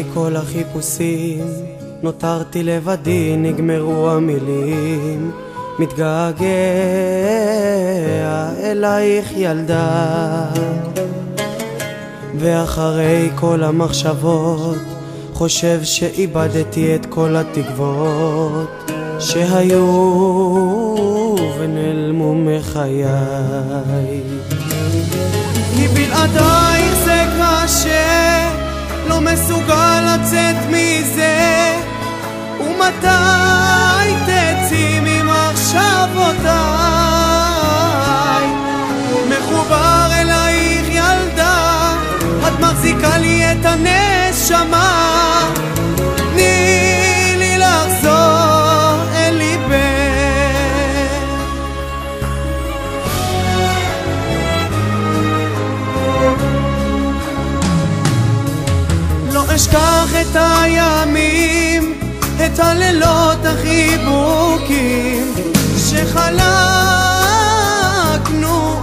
אחרי כל החיפושים נותרתי לבדי, נגמרו המילים. מתגעגע אלייך ילדה, ואחרי כל המחשבות חושב שאיבדתי את כל התקוות שהיו ונעלמו מחיי. כי בלעדייך זה קשה, לא מסוגל לצאת מזה, ומתי תצאי ממחשבותיי? מחובר אלייך ילדה, את מחזיקה לי את הנשמה, תני לי לחזור אל ליבך. לא אשכח את הימים, את הלילות החיבוקים שחלקנו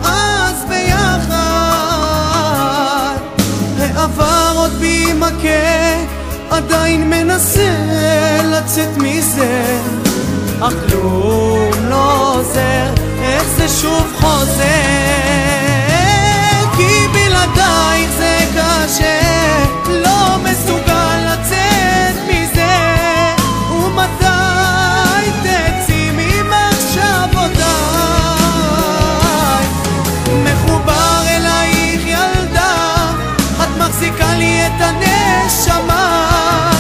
אז ביחד. העבר עוד בי מכה, עדיין מנסה לצאת מזה, אך כלום לא עוזר, איך זה שוב חוזר. כי בלעדייך זה קשה, לא מסוגל לצאת מזה, ומתי תצאי ממחשבותיי? מחובר אלייך ילדה, את מחזיקה לי את הנשמה,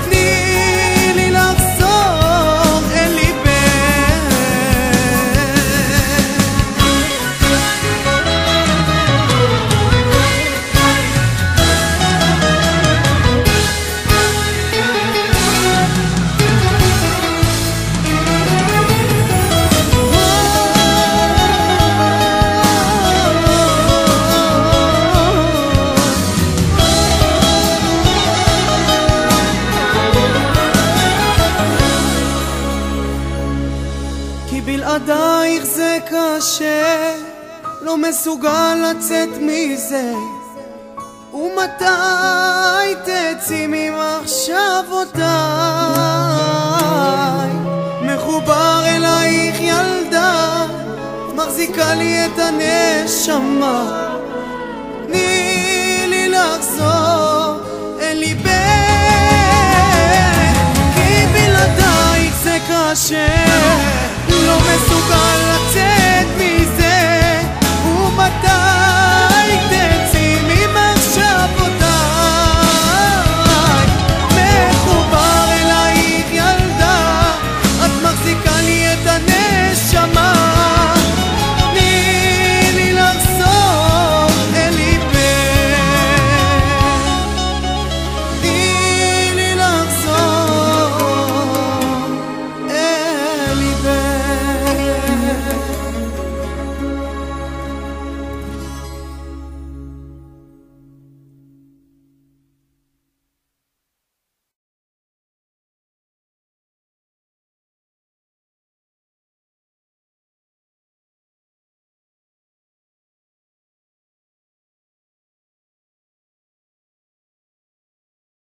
תני לי לחזור אל ליבך. כי בלעדייך זה קשה, לא מסוגל לצאת מזה, ומתי תצאי ממחשבותיי? מחובר אלייך ילדה, מחזיקה לי את הנשמה, תני לי לחזור